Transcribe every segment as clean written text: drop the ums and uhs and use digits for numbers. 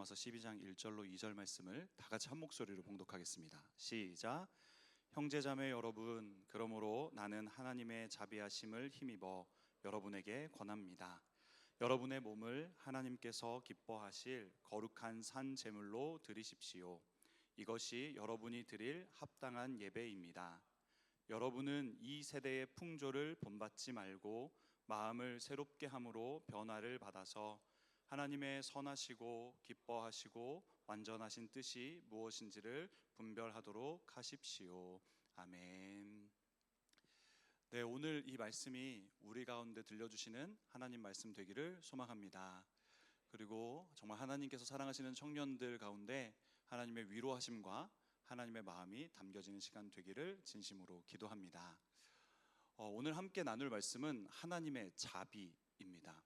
로마서 12장 1절로 2절 말씀을 다 같이 한 목소리로 봉독하겠습니다. 시작. 형제자매 여러분, 그러므로 나는 하나님의 자비하심을 힘입어 여러분에게 권합니다. 여러분의 몸을 하나님께서 기뻐하실 거룩한 산 제물로 드리십시오. 이것이 여러분이 드릴 합당한 예배입니다. 여러분은 이 세대의 풍조를 본받지 말고 마음을 새롭게 함으로 변화를 받아서 하나님의 선하시고 기뻐하시고 완전하신 뜻이 무엇인지를 분별하도록 하십시오. 아멘. 네, 오늘 이 말씀이 우리 가운데 들려주시는 하나님 말씀 되기를 소망합니다. 그리고 정말 하나님께서 사랑하시는 청년들 가운데 하나님의 위로하심과 하나님의 마음이 담겨지는 시간 되기를 진심으로 기도합니다. 오늘 함께 나눌 말씀은 하나님의 자비입니다.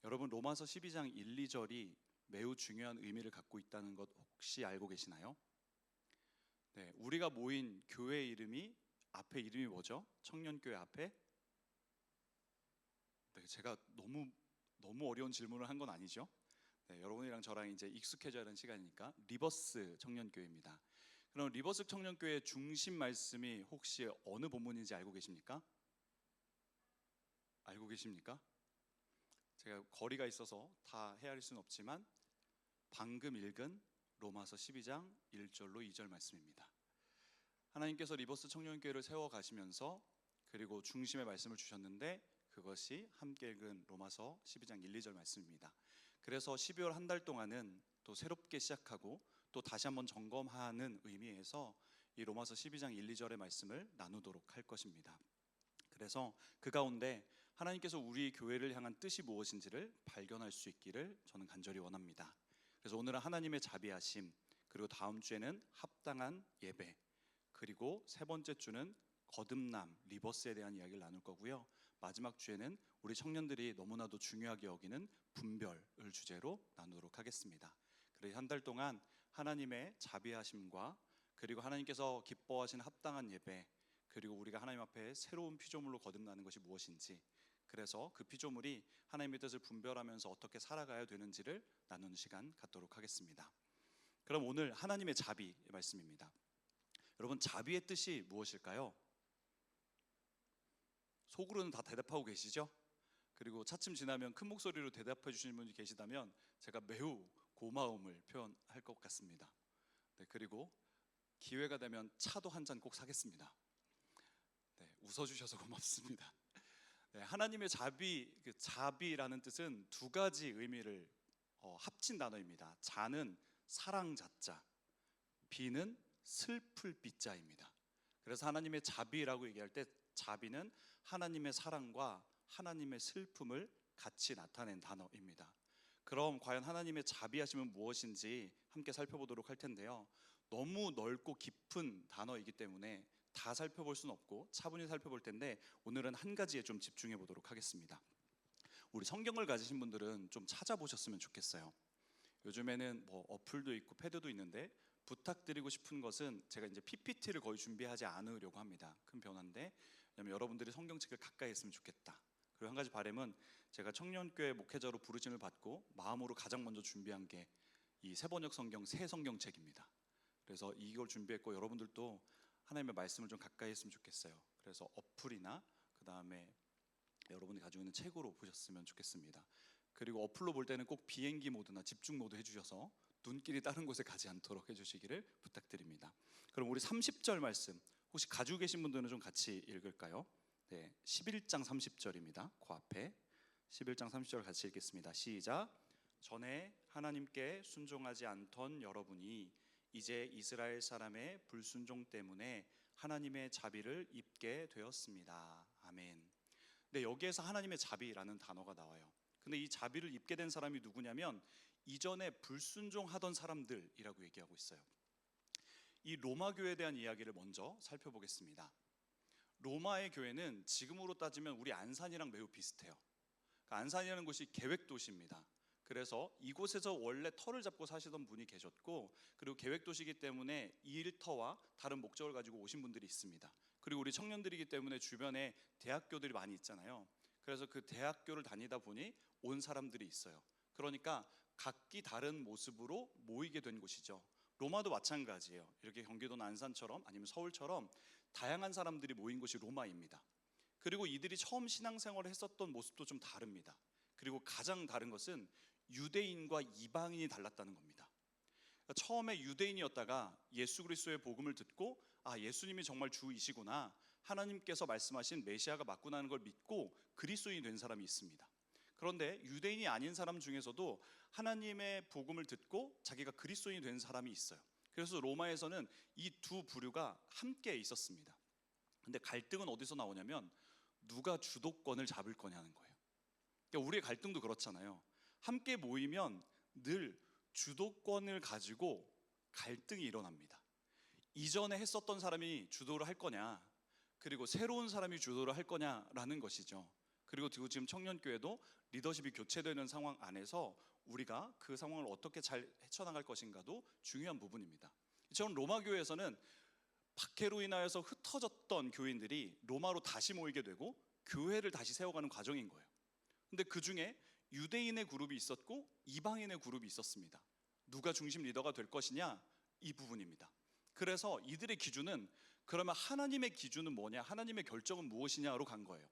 여러분, 로마서 12장 1, 2절이 매우 중요한 의미를 갖고 있다는 것 혹시 알고 계시나요? 네, 우리가 모인 교회 이름이 앞에 이름이 뭐죠? 청년교회 앞에? 네, 제가 너무 어려운 질문을 한 건 아니죠? 네, 여러분이랑 저랑 이제 익숙해져야 하는 시간이니까 리버스 청년교회입니다. 그럼 리버스 청년교회의 중심 말씀이 혹시 어느 본문인지 알고 계십니까? 알고 계십니까? 제가 거리가 있어서 다 헤아릴 수는 없지만 방금 읽은 로마서 12장 1절로 2절 말씀입니다. 하나님께서 리버스 청년교회를 세워가시면서 그리고 중심의 말씀을 주셨는데 그것이 함께 읽은 로마서 12장 1, 2절 말씀입니다. 그래서 12월 한 달 동안은 또 새롭게 시작하고 또 다시 한번 점검하는 의미에서 이 로마서 12장 1, 2절의 말씀을 나누도록 할 것입니다. 그래서 그 가운데 하나님께서 우리 교회를 향한 뜻이 무엇인지를 발견할 수 있기를 저는 간절히 원합니다. 그래서 오늘은 하나님의 자비하심, 그리고 다음 주에는 합당한 예배, 그리고 세 번째 주는 거듭남, 리버스에 대한 이야기를 나눌 거고요. 마지막 주에는 우리 청년들이 너무나도 중요하게 여기는 분별을 주제로 나누도록 하겠습니다. 그래서 한 달 동안 하나님의 자비하심과 그리고 하나님께서 기뻐하시는 합당한 예배, 그리고 우리가 하나님 앞에 새로운 피조물로 거듭나는 것이 무엇인지, 그래서 그 피조물이 하나님의 뜻을 분별하면서 어떻게 살아가야 되는지를 나누는 시간 갖도록 하겠습니다. 그럼 오늘 하나님의 자비의 말씀입니다. 여러분, 자비의 뜻이 무엇일까요? 속으로는 다 대답하고 계시죠? 그리고 차츰 지나면 큰 목소리로 대답해 주시는 분이 계시다면 제가 매우 고마움을 표현할 것 같습니다. 네, 그리고 기회가 되면 차도 한 잔 꼭 사겠습니다. 네, 웃어주셔서 고맙습니다. 네, 하나님의 자비, 그 자비라는 뜻은 두 가지 의미를 합친 단어입니다. 자는 사랑 자자, 비는 슬플 비자입니다. 그래서 하나님의 자비라고 얘기할 때 자비는 하나님의 사랑과 하나님의 슬픔을 같이 나타낸 단어입니다. 그럼 과연 하나님의 자비하심은 무엇인지 함께 살펴보도록 할 텐데요. 너무 넓고 깊은 단어이기 때문에 다 살펴볼 수는 없고 차분히 살펴볼 텐데 오늘은 한 가지에 좀 집중해 보도록 하겠습니다. 우리 성경을 가지신 분들은 좀 찾아보셨으면 좋겠어요. 요즘에는 뭐 어플도 있고 패드도 있는데 부탁드리고 싶은 것은 제가 이제 PPT를 거의 준비하지 않으려고 합니다. 큰 변화인데, 왜냐면 여러분들이 성경책을 가까이 했으면 좋겠다. 그리고 한 가지 바람은 제가 청년교회 목회자로 부르심을 받고 마음으로 가장 먼저 준비한 게 이 세번역 성경 새 성경책입니다. 그래서 이걸 준비했고 여러분들도 하나님의 말씀을 좀 가까이 했으면 좋겠어요. 그래서 어플이나 그 다음에 여러분이 가지고 있는 책으로 보셨으면 좋겠습니다. 그리고 어플로 볼 때는 꼭 비행기 모드나 집중 모드 해주셔서 눈길이 다른 곳에 가지 않도록 해주시기를 부탁드립니다. 그럼 우리 30절 말씀 혹시 가지고 계신 분들은 좀 같이 읽을까요? 네, 11장 30절입니다. 그 앞에 11장 30절 같이 읽겠습니다. 시작. 전에 하나님께 순종하지 않던 여러분이 이제 이스라엘 사람의 불순종 때문에 하나님의 자비를 입게 되었습니다. 아멘. 네, 여기에서 하나님의 자비라는 단어가 나와요. 근데 이 자비를 입게 된 사람이 누구냐면 이전에 불순종하던 사람들이라고 얘기하고 있어요. 이 로마 교회에 대한 이야기를 먼저 살펴보겠습니다. 로마의 교회는 지금으로 따지면 우리 안산이랑 매우 비슷해요. 그러니까 안산이라는 곳이 계획도시입니다. 그래서 이곳에서 원래 터를 잡고 사시던 분이 계셨고, 그리고 계획도시이기 때문에 이 일터와 다른 목적을 가지고 오신 분들이 있습니다. 그리고 우리 청년들이기 때문에 주변에 대학교들이 많이 있잖아요. 그래서 그 대학교를 다니다 보니 온 사람들이 있어요. 그러니까 각기 다른 모습으로 모이게 된 곳이죠. 로마도 마찬가지예요. 이렇게 경기도 안산처럼 아니면 서울처럼 다양한 사람들이 모인 곳이 로마입니다. 그리고 이들이 처음 신앙생활을 했었던 모습도 좀 다릅니다. 그리고 가장 다른 것은 유대인과 이방인이 달랐다는 겁니다. 그러니까 처음에 유대인이었다가 예수 그리스도의 복음을 듣고 예수님이 정말 주이시구나, 하나님께서 말씀하신 메시아가 맞구나 하는 걸 믿고 그리스도인이 된 사람이 있습니다. 그런데 유대인이 아닌 사람 중에서도 하나님의 복음을 듣고 자기가 그리스도인이 된 사람이 있어요. 그래서 로마에서는 이 두 부류가 함께 있었습니다. 근데 갈등은 어디서 나오냐면 누가 주도권을 잡을 거냐는 거예요. 그러니까 우리의 갈등도 그렇잖아요. 함께 모이면 늘 주도권을 가지고 갈등이 일어납니다. 이전에 했었던 사람이 주도를 할 거냐, 그리고 새로운 사람이 주도를 할 거냐라는 것이죠. 그리고 지금 청년교회도 리더십이 교체되는 상황 안에서 우리가 그 상황을 어떻게 잘 헤쳐나갈 것인가도 중요한 부분입니다. 저는 로마 교회에서는 박해로 인하여서 흩어졌던 교인들이 로마로 다시 모이게 되고 교회를 다시 세워가는 과정인 거예요. 근데 그 중에 유대인의 그룹이 있었고 이방인의 그룹이 있었습니다. 누가 중심 리더가 될 것이냐, 이 부분입니다. 그래서 이들의 기준은, 그러면 하나님의 기준은 뭐냐, 하나님의 결정은 무엇이냐로 간 거예요.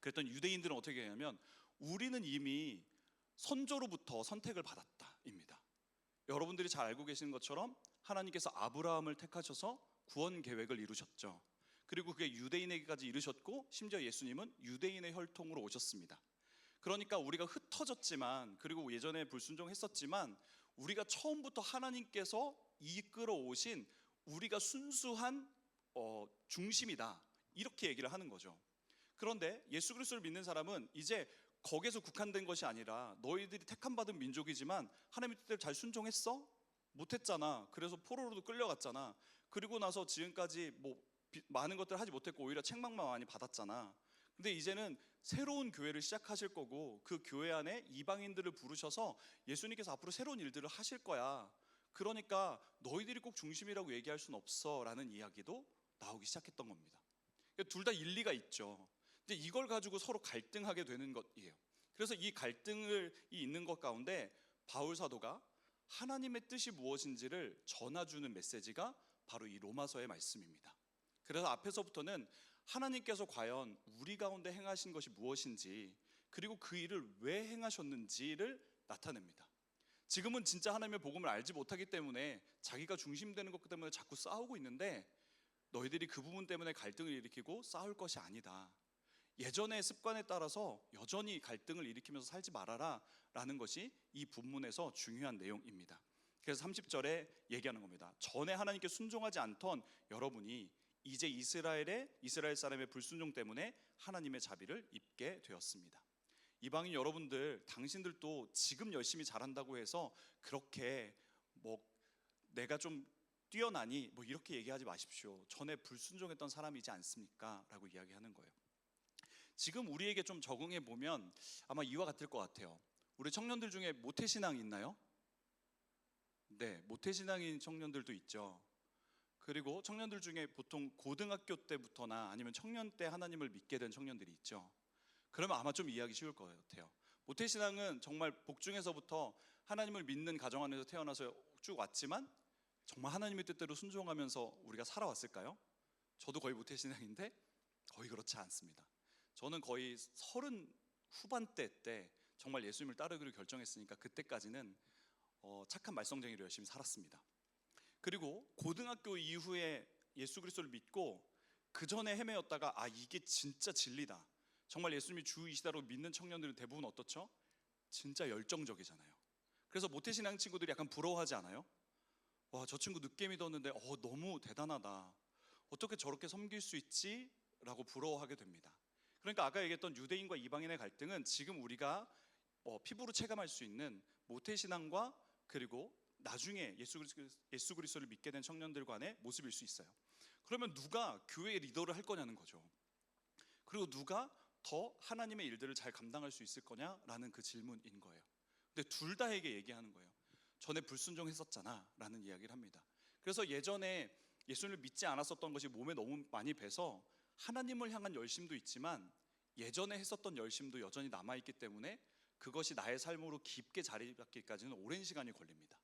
그랬더니 유대인들은 어떻게 했냐면 우리는 이미 선조로부터 선택을 받았다입니다. 여러분들이 잘 알고 계시는 것처럼 하나님께서 아브라함을 택하셔서 구원 계획을 이루셨죠. 그리고 그게 유대인에게까지 이르셨고 심지어 예수님은 유대인의 혈통으로 오셨습니다. 그러니까 우리가 흩어졌지만, 그리고 예전에 불순종했었지만 우리가 처음부터 하나님께서 이끌어 오신 우리가 순수한 중심이다, 이렇게 얘기를 하는 거죠. 그런데 예수 그리스도를 믿는 사람은 이제 거기에서 국한된 것이 아니라 너희들이 택함 받은 민족이지만 하나님의 뜻대로 잘 순종했어? 못했잖아. 그래서 포로로도 끌려갔잖아. 그리고 나서 지금까지 많은 것들을 하지 못했고 오히려 책망만 많이 받았잖아. 근데 이제는 새로운 교회를 시작하실 거고 그 교회 안에 이방인들을 부르셔서 예수님께서 앞으로 새로운 일들을 하실 거야. 그러니까 너희들이 꼭 중심이라고 얘기할 수는 없어 라는 이야기도 나오기 시작했던 겁니다. 둘 다 일리가 있죠. 근데 이걸 가지고 서로 갈등하게 되는 것이에요. 그래서 이 갈등이 있는 것 가운데 바울 사도가 하나님의 뜻이 무엇인지를 전해주는 메시지가 바로 이 로마서의 말씀입니다. 그래서 앞에서부터는 하나님께서 과연 우리 가운데 행하신 것이 무엇인지, 그리고 그 일을 왜 행하셨는지를 나타냅니다. 지금은 진짜 하나님의 복음을 알지 못하기 때문에 자기가 중심되는 것 때문에 자꾸 싸우고 있는데, 너희들이 그 부분 때문에 갈등을 일으키고 싸울 것이 아니다. 예전의 습관에 따라서 여전히 갈등을 일으키면서 살지 말아라 라는 것이 이 본문에서 중요한 내용입니다. 그래서 30절에 얘기하는 겁니다. 전에 하나님께 순종하지 않던 여러분이 이제 이스라엘 사람의 불순종 때문에 하나님의 자비를 입게 되었습니다. 이방인 여러분들, 당신들도 지금 열심히 잘한다고 해서 그렇게 내가 좀 뛰어나니 이렇게 얘기하지 마십시오. 전에 불순종했던 사람이지 않습니까? 라고 이야기하는 거예요. 지금 우리에게 좀 적응해 보면 아마 이와 같을 것 같아요. 우리 청년들 중에 모태신앙 있나요? 네, 모태신앙인 청년들도 있죠. 그리고 청년들 중에 보통 고등학교 때부터나 아니면 청년 때 하나님을 믿게 된 청년들이 있죠. 그러면 아마 좀 이해하기 쉬울 것 같아요. 모태신앙은 정말 복중에서부터 하나님을 믿는 가정 안에서 태어나서 쭉 왔지만 정말 하나님의 뜻대로 순종하면서 우리가 살아왔을까요? 저도 거의 모태신앙인데 거의 그렇지 않습니다. 저는 거의 30 후반대 때 정말 예수님을 따르기로 결정했으니까 그때까지는 착한 말썽쟁이로 열심히 살았습니다. 그리고 고등학교 이후에 예수 그리스도를 믿고 그 전에 헤매었다가 이게 진짜 진리다, 정말 예수님이 주이시다로 믿는 청년들은 대부분 어떻죠? 진짜 열정적이잖아요. 그래서 모태신앙 친구들이 약간 부러워하지 않아요? 와, 저 친구 늦게 믿었는데 너무 대단하다, 어떻게 저렇게 섬길 수 있지? 라고 부러워하게 됩니다. 그러니까 아까 얘기했던 유대인과 이방인의 갈등은 지금 우리가 피부로 체감할 수 있는 모태신앙과 그리고 나중에 예수 그리스도를 믿게 된 청년들 간의 모습일 수 있어요. 그러면 누가 교회의 리더를 할 거냐는 거죠. 그리고 누가 더 하나님의 일들을 잘 감당할 수 있을 거냐라는 그 질문인 거예요. 근데 둘 다에게 얘기하는 거예요. 전에 불순종했었잖아 라는 이야기를 합니다. 그래서 예전에 예수님을 믿지 않았었던 것이 몸에 너무 많이 배서 하나님을 향한 열심도 있지만 예전에 했었던 열심도 여전히 남아있기 때문에 그것이 나의 삶으로 깊게 자리 잡기까지는 오랜 시간이 걸립니다.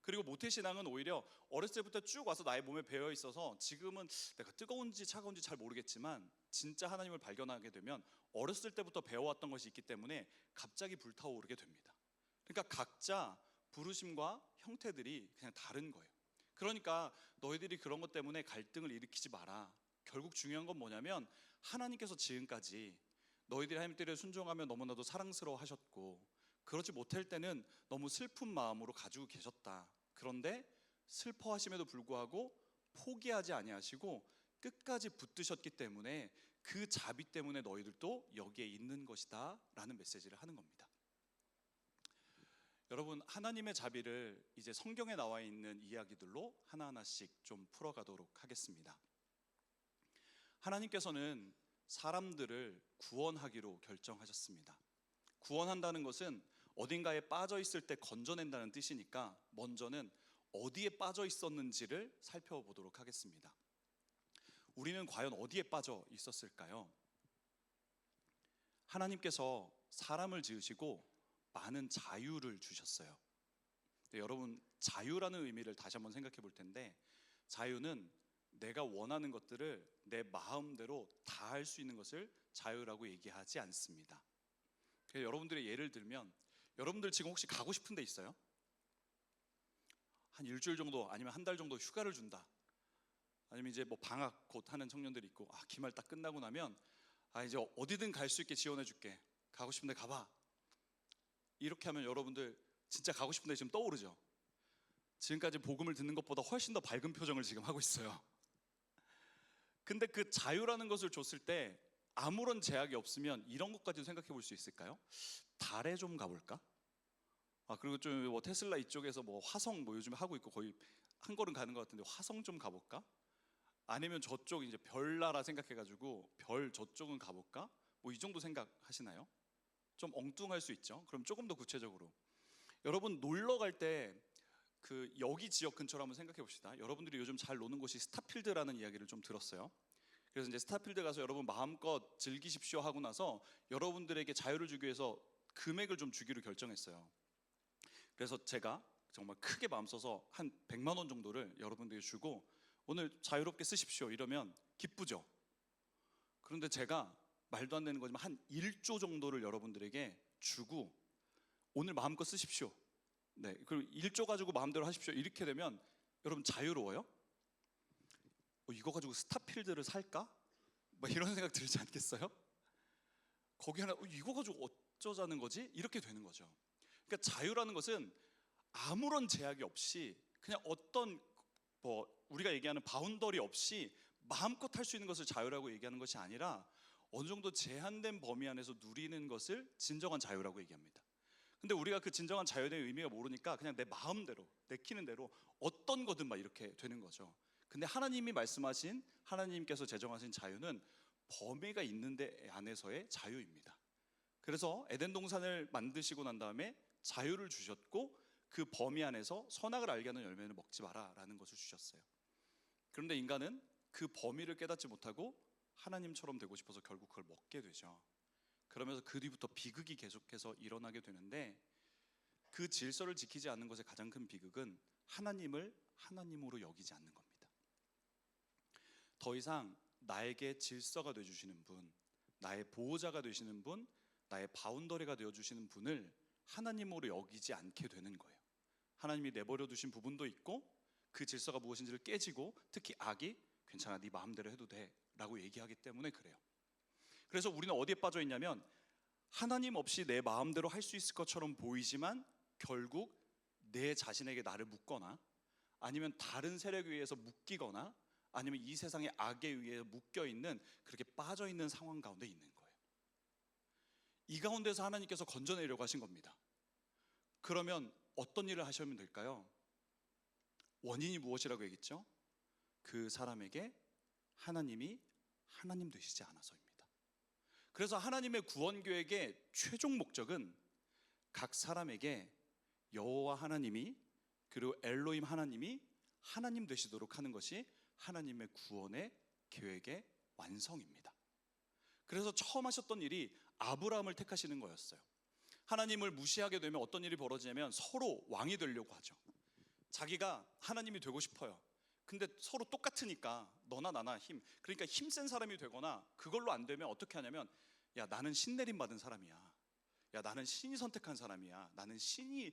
그리고 모태신앙은 오히려 어렸을 때부터 쭉 와서 나의 몸에 배어 있어서 지금은 내가 뜨거운지 차가운지 잘 모르겠지만 진짜 하나님을 발견하게 되면 어렸을 때부터 배워왔던 것이 있기 때문에 갑자기 불타오르게 됩니다. 그러니까 각자 부르심과 형태들이 그냥 다른 거예요. 그러니까 너희들이 그런 것 때문에 갈등을 일으키지 마라. 결국 중요한 건 뭐냐면 하나님께서 지금까지 너희들이 하나님께 순종하며 너무나도 사랑스러워 하셨고 그러지 못할 때는 너무 슬픈 마음으로 가지고 계셨다. 그런데 슬퍼하심에도 불구하고 포기하지 아니하시고 끝까지 붙드셨기 때문에 그 자비 때문에 너희들도 여기에 있는 것이다 라는 메시지를 하는 겁니다. 여러분, 하나님의 자비를 이제 성경에 나와 있는 이야기들로 하나하나씩 좀 풀어가도록 하겠습니다. 하나님께서는 사람들을 구원하기로 결정하셨습니다. 구원한다는 것은 어딘가에 빠져 있을 때 건져낸다는 뜻이니까 먼저는 어디에 빠져 있었는지를 살펴보도록 하겠습니다. 우리는 과연 어디에 빠져 있었을까요? 하나님께서 사람을 지으시고 많은 자유를 주셨어요. 여러분, 자유라는 의미를 다시 한번 생각해 볼 텐데, 자유는 내가 원하는 것들을 내 마음대로 다 할 수 있는 것을 자유라고 얘기하지 않습니다. 여러분들의 예를 들면, 여러분들 지금 혹시 가고 싶은 데 있어요? 한 일주일 정도 아니면 한 달 정도 휴가를 준다. 아니면 이제 뭐 방학 곧 하는 청년들이 있고, 기말 딱 끝나고 나면 이제 어디든 갈 수 있게 지원해 줄게. 가고 싶은 데 가봐. 이렇게 하면 여러분들 진짜 가고 싶은 데 지금 떠오르죠? 지금까지 복음을 듣는 것보다 훨씬 더 밝은 표정을 지금 하고 있어요. 근데 그 자유라는 것을 줬을 때 아무런 제약이 없으면 이런 것까지도 생각해 볼 수 있을까요? 달에 좀 가볼까? 그리고 좀 뭐 테슬라 이쪽에서 뭐 화성 뭐 요즘 하고 있고 거의 한 걸음 가는 것 같은데 화성 좀 가볼까? 아니면 저쪽 이제 별나라 생각해가지고 별 저쪽은 가볼까? 뭐 이 정도 생각하시나요? 좀 엉뚱할 수 있죠. 그럼 조금 더 구체적으로 여러분 놀러 갈 때 그 여기 지역 근처로 한번 생각해 봅시다. 여러분들이 요즘 잘 노는 곳이 스타필드라는 이야기를 좀 들었어요. 그래서 이제 스타필드 가서 여러분 마음껏 즐기십시오 하고 나서 여러분들에게 자유를 주기 위해서 금액을 좀 주기로 결정했어요. 그래서 제가 정말 크게 마음 써서 한 100만 원 정도를 여러분들에게 주고 오늘 자유롭게 쓰십시오 이러면 기쁘죠. 그런데 제가 말도 안 되는 거지만 한 1조 정도를 여러분들에게 주고 오늘 마음껏 쓰십시오. 네, 그리고 1조 가지고 마음대로 하십시오. 이렇게 되면 여러분 자유로워요? 이거 가지고 스타필드를 살까? 막 이런 생각 들지 않겠어요? 거기 하나 이거 가지고 어쩌자는 거지? 이렇게 되는 거죠. 그러니까 자유라는 것은 아무런 제약이 없이 그냥 어떤 뭐 우리가 얘기하는 바운더리 없이 마음껏 할 수 있는 것을 자유라고 얘기하는 것이 아니라 어느 정도 제한된 범위 안에서 누리는 것을 진정한 자유라고 얘기합니다. 근데 우리가 그 진정한 자유의 의미가 모르니까 그냥 내 마음대로 내키는 대로 어떤 거든 막 이렇게 되는 거죠. 근데 하나님이 말씀하신 하나님께서 제정하신 자유는 범위가 있는 데 안에서의 자유입니다. 그래서 에덴 동산을 만드시고 난 다음에 자유를 주셨고 그 범위 안에서 선악을 알게 하는 열매를 먹지 마라라는 것을 주셨어요. 그런데 인간은 그 범위를 깨닫지 못하고 하나님처럼 되고 싶어서 결국 그걸 먹게 되죠. 그러면서 그 뒤부터 비극이 계속해서 일어나게 되는데 그 질서를 지키지 않는 것의 가장 큰 비극은 하나님을 하나님으로 여기지 않는 겁니다. 더 이상 나에게 질서가 되어주시는 분, 나의 보호자가 되시는 분, 나의 바운더리가 되어주시는 분을 하나님으로 여기지 않게 되는 거예요. 하나님이 내버려 두신 부분도 있고 그 질서가 무엇인지를 깨지고 특히 악이 괜찮아 네 마음대로 해도 돼 라고 얘기하기 때문에 그래요. 그래서 우리는 어디에 빠져 있냐면 하나님 없이 내 마음대로 할 수 있을 것처럼 보이지만 결국 내 자신에게 나를 묶거나 아니면 다른 세력에 의해서 묶이거나 아니면 이 세상의 악에 의해 묶여있는 그렇게 빠져있는 상황 가운데 있는 거예요. 이 가운데서 하나님께서 건져내려고 하신 겁니다. 그러면 어떤 일을 하시면 될까요? 원인이 무엇이라고 얘기했죠? 그 사람에게 하나님이 하나님 되시지 않아서입니다. 그래서 하나님의 구원 계획의 최종 목적은 각 사람에게 여호와 하나님이 그리고 엘로힘 하나님이 하나님 되시도록 하는 것이 하나님의 구원의 계획의 완성입니다. 그래서 처음 하셨던 일이 아브라함을 택하시는 거였어요. 하나님을 무시하게 되면 어떤 일이 벌어지냐면 서로 왕이 되려고 하죠. 자기가 하나님이 되고 싶어요. 근데 서로 똑같으니까 너나 나나 그러니까 힘센 사람이 되거나, 그걸로 안 되면 어떻게 하냐면, 야 나는 신 내림 받은 사람이야, 야 나는 신이 선택한 사람이야, 나는 신의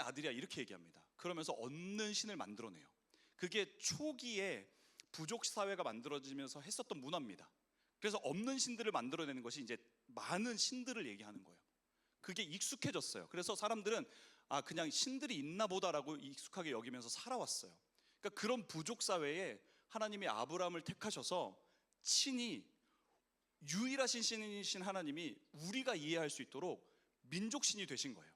아들이야, 이렇게 얘기합니다. 그러면서 없는 신을 만들어내요. 그게 초기에 부족 사회가 만들어지면서 했었던 문화입니다. 그래서 없는 신들을 만들어내는 것이 이제 많은 신들을 얘기하는 거예요. 그게 익숙해졌어요. 그래서 사람들은 그냥 신들이 있나 보다라고 익숙하게 여기면서 살아왔어요. 그러니까 그런 부족 사회에 하나님이 아브라함을 택하셔서 친히 유일하신 신이신 하나님이 우리가 이해할 수 있도록 민족신이 되신 거예요.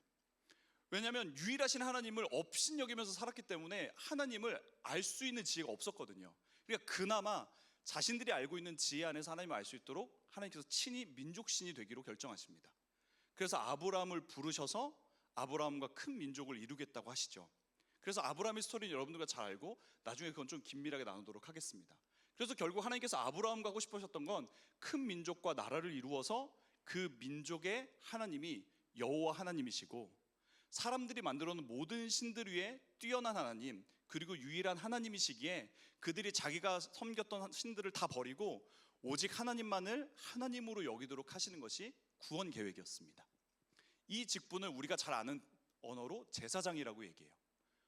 왜냐하면 유일하신 하나님을 업신 여기면서 살았기 때문에 하나님을 알 수 있는 지혜가 없었거든요. 그러니까 그나마 자신들이 알고 있는 지혜 안에서 하나님을 알 수 있도록 하나님께서 친히 민족신이 되기로 결정하십니다. 그래서 아브라함을 부르셔서 아브라함과 큰 민족을 이루겠다고 하시죠. 그래서 아브라함의 스토리는 여러분들과 잘 알고 나중에 그건 좀 긴밀하게 나누도록 하겠습니다. 그래서 결국 하나님께서 아브라함과 하고 싶으셨던 건 큰 민족과 나라를 이루어서 그 민족의 하나님이 여호와 하나님이시고, 사람들이 만들어 놓은 모든 신들 위에 뛰어난 하나님, 그리고 유일한 하나님이시기에 그들이 자기가 섬겼던 신들을 다 버리고 오직 하나님만을 하나님으로 여기도록 하시는 것이 구원 계획이었습니다. 이 직분을 우리가 잘 아는 언어로 제사장이라고 얘기해요.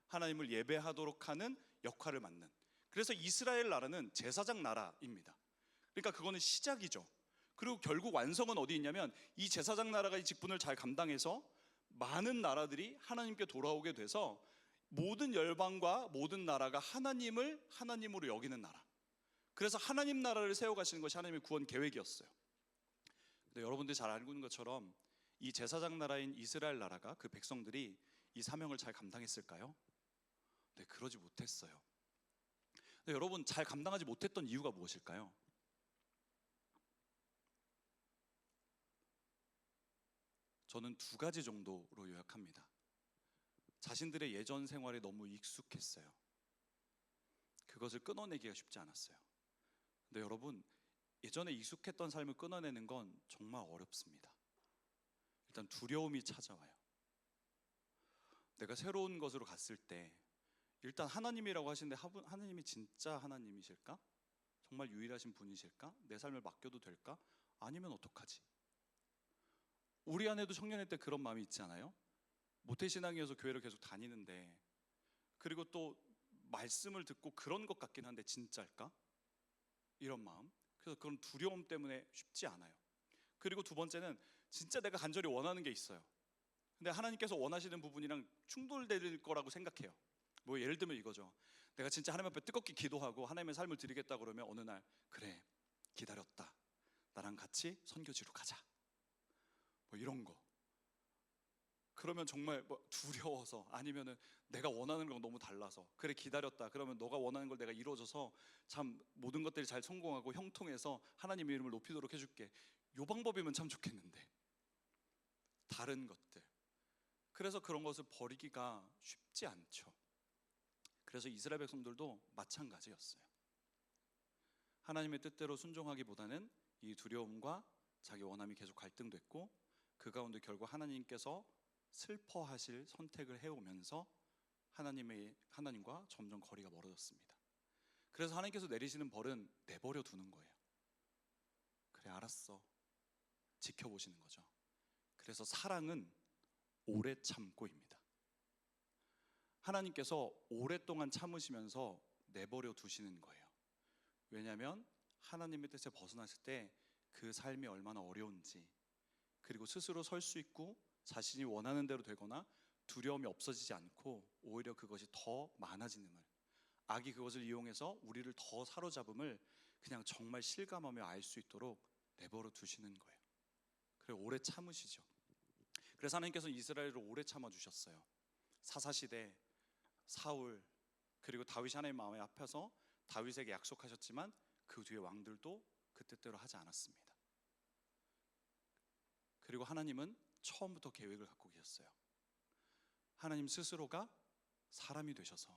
하나님을 예배하도록 하는 역할을 맡는. 그래서 이스라엘 나라는 제사장 나라입니다. 그러니까 그거는 시작이죠. 그리고 결국 완성은 어디 있냐면, 이 제사장 나라가 이 직분을 잘 감당해서 많은 나라들이 하나님께 돌아오게 돼서 모든 열방과 모든 나라가 하나님을 하나님으로 여기는 나라. 그래서 하나님 나라를 세워가시는 것이 하나님의 구원 계획이었어요. 근데 여러분들이 잘 알고 있는 것처럼 이 제사장 나라인 이스라엘 나라가, 그 백성들이 이 사명을 잘 감당했을까요? 네, 그러지 못했어요. 근데 여러분, 잘 감당하지 못했던 이유가 무엇일까요? 저는 두 가지 정도로 요약합니다. 자신들의 예전 생활에 너무 익숙했어요. 그것을 끊어내기가 쉽지 않았어요. 근데 여러분, 예전에 익숙했던 삶을 끊어내는 건 정말 어렵습니다. 일단 두려움이 찾아와요. 내가 새로운 것으로 갔을 때 일단 하나님이라고 하시는데, 하나님이 진짜 하나님이실까? 정말 유일하신 분이실까? 내 삶을 맡겨도 될까? 아니면 어떡하지? 우리 안에도 청년일 때 그런 마음이 있지 않아요? 모태신앙이어서 교회를 계속 다니는데, 그리고 또 말씀을 듣고 그런 것 같긴 한데 진짜일까? 이런 마음. 그래서 그런 두려움 때문에 쉽지 않아요. 그리고 두 번째는 진짜 내가 간절히 원하는 게 있어요. 근데 하나님께서 원하시는 부분이랑 충돌될 거라고 생각해요. 뭐 예를 들면 이거죠. 내가 진짜 하나님 앞에 뜨겁게 기도하고 하나님의 삶을 드리겠다 그러면 어느 날, 그래 기다렸다, 나랑 같이 선교지로 가자, 뭐 이런 거. 그러면 정말 뭐 두려워서, 아니면은 내가 원하는 건 너무 달라서, 그래 기다렸다 그러면 너가 원하는 걸 내가 이루어줘서 참 모든 것들이 잘 성공하고 형통해서 하나님의 이름을 높이도록 해줄게, 요 방법이면 참 좋겠는데 다른 것들. 그래서 그런 것을 버리기가 쉽지 않죠. 그래서 이스라엘 백성들도 마찬가지였어요. 하나님의 뜻대로 순종하기보다는 이 두려움과 자기 원함이 계속 갈등됐고, 그 가운데 결국 하나님께서 슬퍼하실 선택을 해오면서 하나님과 점점 거리가 멀어졌습니다. 그래서 하나님께서 내리시는 벌은 내버려 두는 거예요. 그래 알았어, 지켜보시는 거죠. 그래서 사랑은 오래 참고입니다. 하나님께서 오랫동안 참으시면서 내버려 두시는 거예요. 왜냐하면 하나님의 뜻에 벗어났을 때 그 삶이 얼마나 어려운지, 그리고 스스로 설 수 있고 자신이 원하는 대로 되거나 두려움이 없어지지 않고 오히려 그것이 더 많아지는을, 악이 그것을 이용해서 우리를 더 사로잡음을 그냥 정말 실감하며 알 수 있도록 내버려 두시는 거예요. 그래 오래 참으시죠. 그래서 하나님께서는 이스라엘을 오래 참아주셨어요. 사사시대 사울, 그리고 다윗이 하나님 마음에 앞에서 다윗에게 약속하셨지만 그 뒤에 왕들도 그 뜻대로 하지 않았습니다. 그리고 하나님은 처음부터 계획을 갖고 계셨어요. 하나님 스스로가 사람이 되셔서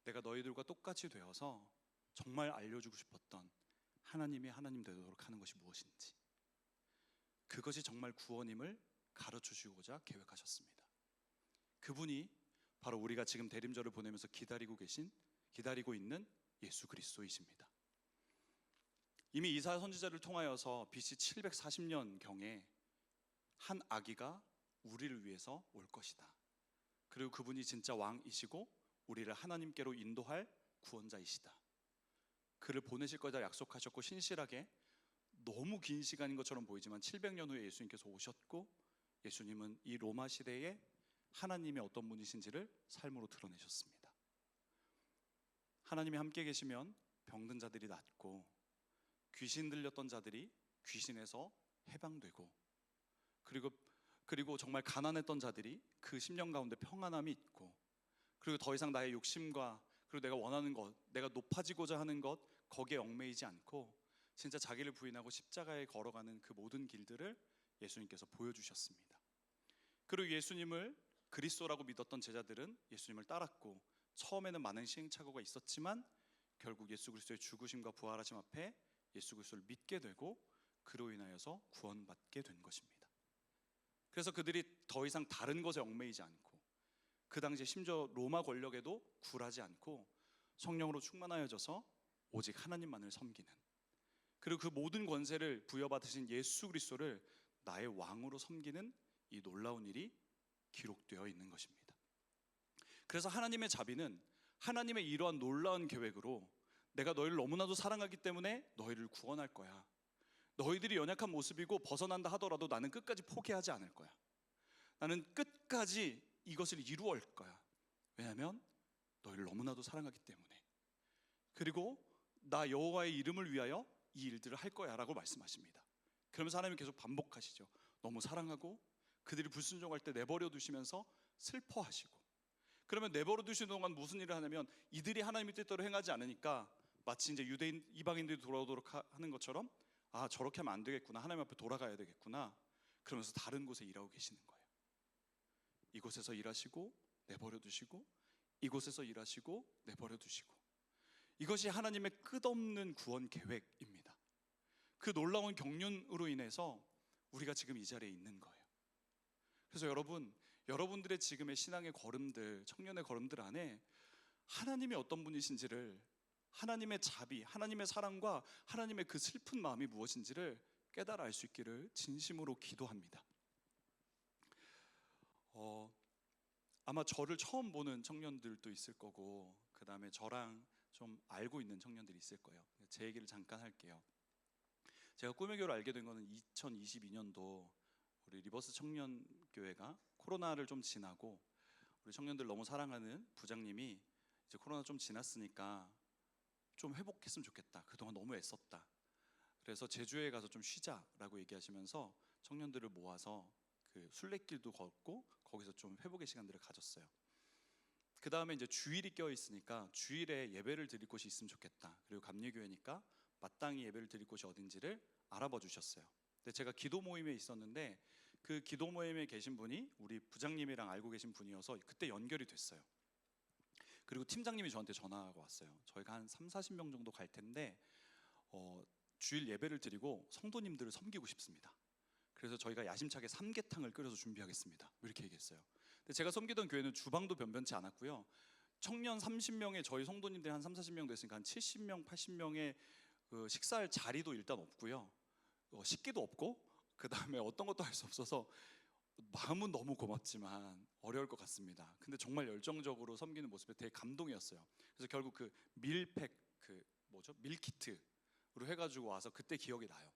내가 너희들과 똑같이 되어서 정말 알려주고 싶었던 하나님이 하나님 되도록 하는 것이 무엇인지, 그것이 정말 구원임을 가르쳐 주시고자 계획하셨습니다. 그분이 바로 우리가 지금 대림절을 보내면서 기다리고 있는 예수 그리스도이십니다. 이미 이사야 선지자를 통하여서 BC 740년경에 한 아기가 우리를 위해서 올 것이다. 그리고 그분이 진짜 왕이시고 우리를 하나님께로 인도할 구원자이시다. 그를 보내실 거다 약속하셨고, 신실하게 너무 긴 시간인 것처럼 보이지만 700년 후에 예수님께서 오셨고, 예수님은 이 로마 시대에 하나님의 어떤 분이신지를 삶으로 드러내셨습니다. 하나님이 함께 계시면 병든 자들이 낫고, 귀신 들렸던 자들이 귀신에서 해방되고, 그리고 정말 가난했던 자들이 그 심령 가운데 평안함이 있고, 그리고 더 이상 나의 욕심과 그리고 내가 원하는 것, 내가 높아지고자 하는 것, 거기에 얽매이지 않고 진짜 자기를 부인하고 십자가에 걸어가는 그 모든 길들을 예수님께서 보여주셨습니다. 그리고 예수님을 그리스도라고 믿었던 제자들은 예수님을 따랐고, 처음에는 많은 시행착오가 있었지만 결국 예수 그리스도의 죽으심과 부활하심 앞에 예수 그리스도를 믿게 되고, 그로 인하여서 구원받게 된 것입니다. 그래서 그들이 더 이상 다른 것에 얽매이지 않고, 그 당시에 심지어 로마 권력에도 굴하지 않고 성령으로 충만하여져서 오직 하나님만을 섬기는, 그리고 그 모든 권세를 부여받으신 예수 그리스도를 나의 왕으로 섬기는 이 놀라운 일이 기록되어 있는 것입니다. 그래서 하나님의 자비는 하나님의 이러한 놀라운 계획으로, 내가 너희를 너무나도 사랑하기 때문에 너희를 구원할 거야. 너희들이 연약한 모습이고 벗어난다 하더라도 나는 끝까지 포기하지 않을 거야. 나는 끝까지 이것을 이루어올 거야. 왜냐하면 너희를 너무나도 사랑하기 때문에. 그리고 나 여호와의 이름을 위하여 이 일들을 할 거야 라고 말씀하십니다. 그러면서 하나님이 계속 반복하시죠. 너무 사랑하고 그들이 불순종할 때 내버려 두시면서 슬퍼하시고, 그러면 내버려 두시는 동안 무슨 일을 하냐면, 이들이 하나님의 뜻대로 행하지 않으니까 마치 이제 유대인 이방인들이 돌아오도록 하는 것처럼, 아, 저렇게 하면 안 되겠구나, 하나님 앞에 돌아가야 되겠구나, 그러면서 다른 곳에 일하고 계시는 거예요. 이곳에서 일하시고 내버려 두시고, 이곳에서 일하시고 내버려 두시고, 이것이 하나님의 끝없는 구원 계획입니다. 그 놀라운 경륜으로 인해서 우리가 지금 이 자리에 있는 거예요. 그래서 여러분들의 지금의 신앙의 걸음들, 청년의 걸음들 안에 하나님이 어떤 분이신지를, 하나님의 자비, 하나님의 사랑과 하나님의 그 슬픈 마음이 무엇인지를 깨달아 알 수 있기를 진심으로 기도합니다. 아마 저를 처음 보는 청년들도 있을 거고, 그 다음에 저랑 좀 알고 있는 청년들이 있을 거예요. 제 얘기를 잠깐 할게요. 제가 꿈의 교회를 알게 된 거는 2022년도 우리 리버스 청년교회가 코로나를 좀 지나고, 우리 청년들 너무 사랑하는 부장님이 이제 코로나 좀 지났으니까 좀 회복했으면 좋겠다, 그동안 너무 애썼다, 그래서 제주에 가서 좀 쉬자라고 얘기하시면서 청년들을 모아서 그 순례길도 걷고 거기서 좀 회복의 시간들을 가졌어요. 그 다음에 이제 주일이 껴 있으니까 주일에 예배를 드릴 곳이 있으면 좋겠다, 그리고 감리교회니까 마땅히 예배를 드릴 곳이 어딘지를 알아봐 주셨어요. 근데 제가 기도 모임에 있었는데 그 기도 모임에 계신 분이 우리 부장님이랑 알고 계신 분이어서 그때 연결이 됐어요. 그리고 팀장님이 저한테 전화가 왔어요. 저희가 한 30-40명 정도 갈 텐데 주일 예배를 드리고 성도님들을 섬기고 싶습니다. 그래서 저희가 야심차게 삼계탕을 끓여서 준비하겠습니다, 이렇게 얘기했어요. 근데 제가 섬기던 교회는 주방도 변변치 않았고요. 청년 30명에 저희 성도님들이 한 30-40명 됐으니까 한 70명, 80명의 그 식사할 자리도 일단 없고요. 식기도 없고, 그 다음에 어떤 것도 할 수 없어서 마음은 너무 고맙지만 어려울 것 같습니다. 근데 정말 열정적으로 섬기는 모습에 되게 감동이었어요. 그래서 결국 그 밀팩, 밀키트로 해가지고 와서 그때 기억이 나요.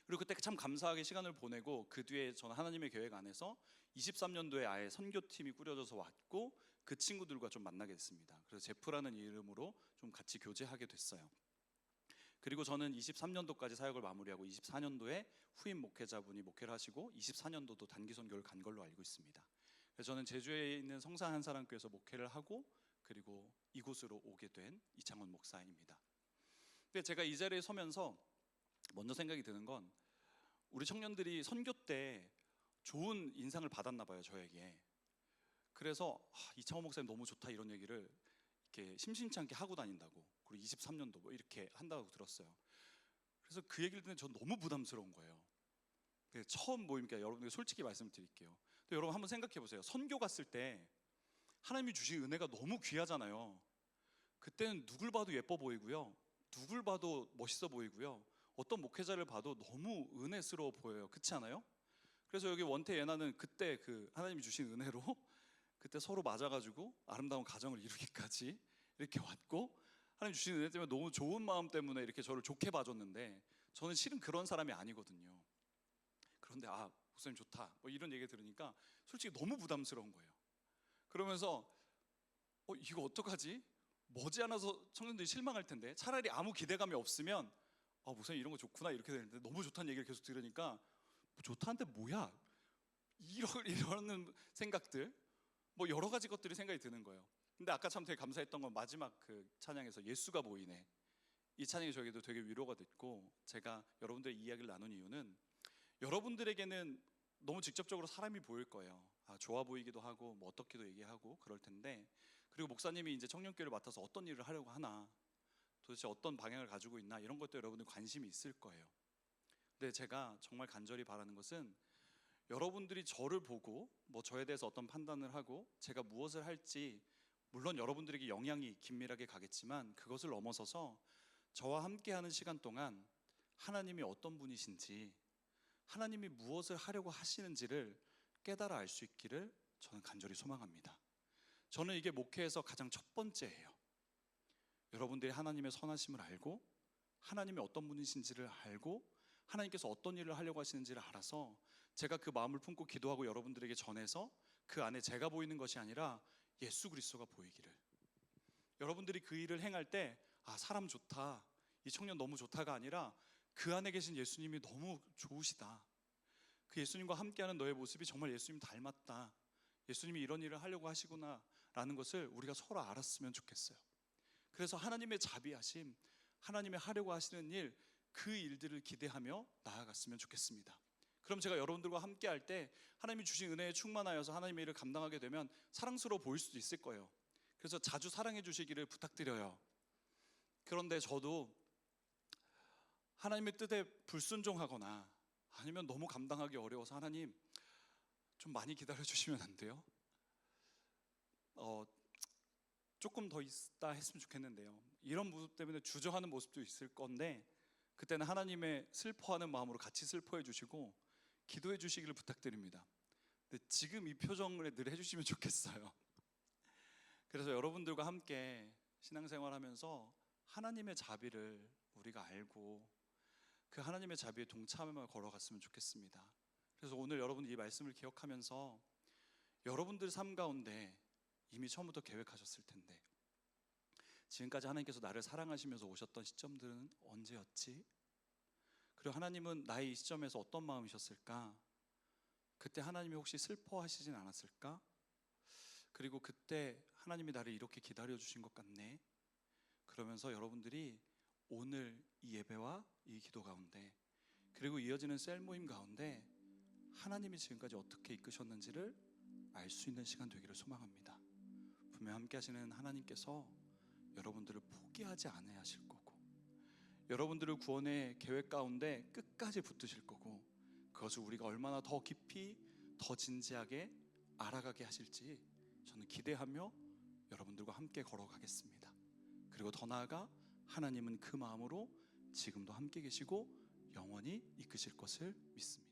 그리고 그때 참 감사하게 시간을 보내고, 그 뒤에 저는 하나님의 계획 안에서 23년도에 아예 선교팀이 꾸려져서 왔고, 그 친구들과 좀 만나게 됐습니다. 그래서 제프라는 이름으로 좀 같이 교제하게 됐어요. 그리고 저는 23년도까지 사역을 마무리하고 24년도에 후임 목회자분이 목회를 하시고 24년도도 단기 선교를 간 걸로 알고 있습니다. 그래서 저는 제주에 있는 성산 한사랑교회에서 목회를 하고, 그리고 이곳으로 오게 된 이창원 목사입니다. 근데 제가 이 자리에 서면서 먼저 생각이 드는 건, 우리 청년들이 선교 때 좋은 인상을 받았나 봐요, 저에게. 그래서 이창원 목사님 너무 좋다, 이런 얘기를 이렇게 심심치 않게 하고 다닌다고, 그리고 23년도 뭐 이렇게 한다고 들었어요. 그래서 그 얘기를 듣는 전 너무 부담스러운 거예요. 처음 모임이니까 여러분에게 솔직히 말씀드릴게요. 또 여러분 한번 생각해 보세요. 선교 갔을 때 하나님이 주신 은혜가 너무 귀하잖아요. 그때는 누굴 봐도 예뻐 보이고요, 누굴 봐도 멋있어 보이고요, 어떤 목회자를 봐도 너무 은혜스러워 보여요. 그렇지 않아요? 그래서 여기 원태 예나는 그때 그 하나님이 주신 은혜로 그때 서로 맞아가지고 아름다운 가정을 이루기까지 이렇게 왔고, 하나님 주신 은혜 때문에 너무 좋은 마음 때문에 이렇게 저를 좋게 봐줬는데, 저는 실은 그런 사람이 아니거든요. 그런데 목사님 좋다 뭐 이런 얘기 들으니까 솔직히 너무 부담스러운 거예요. 그러면서 이거 어떡하지? 머지않아서 청년들이 실망할 텐데, 차라리 아무 기대감이 없으면 목사님 이런 거 좋구나 이렇게 되는데, 너무 좋다는 얘기를 계속 들으니까 뭐 좋다는데 뭐야? 이러는 생각들, 뭐 여러 가지 것들이 생각이 드는 거예요. 근데 아까 참 되게 감사했던 건 마지막 그 찬양에서 예수가 보이네, 이 찬양이 저에게도 되게 위로가 됐고, 제가 여러분들의 이야기를 나눈 이유는 여러분들에게는 너무 직접적으로 사람이 보일 거예요. 좋아 보이기도 하고 뭐 어떻게도 얘기하고 그럴 텐데, 그리고 목사님이 이제 청년교회를 맡아서 어떤 일을 하려고 하나, 도대체 어떤 방향을 가지고 있나, 이런 것도 여러분들 관심이 있을 거예요. 근데 제가 정말 간절히 바라는 것은 여러분들이 저를 보고 뭐 저에 대해서 어떤 판단을 하고 제가 무엇을 할지, 물론 여러분들에게 영향이 긴밀하게 가겠지만, 그것을 넘어서서 저와 함께하는 시간 동안 하나님이 어떤 분이신지, 하나님이 무엇을 하려고 하시는지를 깨달아 알 수 있기를 저는 간절히 소망합니다. 저는 이게 목회에서 가장 첫 번째예요. 여러분들이 하나님의 선하심을 알고, 하나님이 어떤 분이신지를 알고, 하나님께서 어떤 일을 하려고 하시는지를 알아서 제가 그 마음을 품고 기도하고 여러분들에게 전해서 그 안에 제가 보이는 것이 아니라 예수 그리스도가 보이기를, 여러분들이 그 일을 행할 때 사람 좋다, 이 청년 너무 좋다가 아니라 그 안에 계신 예수님이 너무 좋으시다, 그 예수님과 함께하는 너의 모습이 정말 예수님 닮았다, 예수님이 이런 일을 하려고 하시구나 라는 것을 우리가 서로 알았으면 좋겠어요. 그래서 하나님의 자비하심, 하나님의 하려고 하시는 일, 그 일들을 기대하며 나아갔으면 좋겠습니다. 그럼 제가 여러분들과 함께 할 때 하나님이 주신 은혜에 충만하여서 하나님의 일을 감당하게 되면 사랑스러워 보일 수도 있을 거예요. 그래서 자주 사랑해 주시기를 부탁드려요. 그런데 저도 하나님의 뜻에 불순종하거나 아니면 너무 감당하기 어려워서 하나님 좀 많이 기다려 주시면 안 돼요? 조금 더 있다 했으면 좋겠는데요, 이런 모습 때문에 주저하는 모습도 있을 건데, 그때는 하나님의 슬퍼하는 마음으로 같이 슬퍼해 주시고 기도해 주시기를 부탁드립니다. 근데 지금 이 표정을 늘 해주시면 좋겠어요. 그래서 여러분들과 함께 신앙생활하면서 하나님의 자비를 우리가 알고 그 하나님의 자비에 동참하며 걸어갔으면 좋겠습니다. 그래서 오늘 여러분이 이 말씀을 기억하면서 여러분들 삶 가운데 이미 처음부터 계획하셨을 텐데, 지금까지 하나님께서 나를 사랑하시면서 오셨던 시점들은 언제였지? 그리고 하나님은 나의 이 시점에서 어떤 마음이셨을까? 그때 하나님이 혹시 슬퍼하시진 않았을까? 그리고 그때 하나님이 나를 이렇게 기다려주신 것 같네. 그러면서 여러분들이 오늘 이 예배와 이 기도 가운데, 그리고 이어지는 셀 모임 가운데 하나님이 지금까지 어떻게 이끄셨는지를 알 수 있는 시간 되기를 소망합니다. 분명 함께 하시는 하나님께서 여러분들을 포기하지 않아야 하실 거고, 여러분들을 구원의 계획 가운데 끝까지 붙드실 거고, 그것을 우리가 얼마나 더 깊이 더 진지하게 알아가게 하실지 저는 기대하며 여러분들과 함께 걸어가겠습니다. 그리고 더 나아가 하나님은 그 마음으로 지금도 함께 계시고 영원히 이끄실 것을 믿습니다.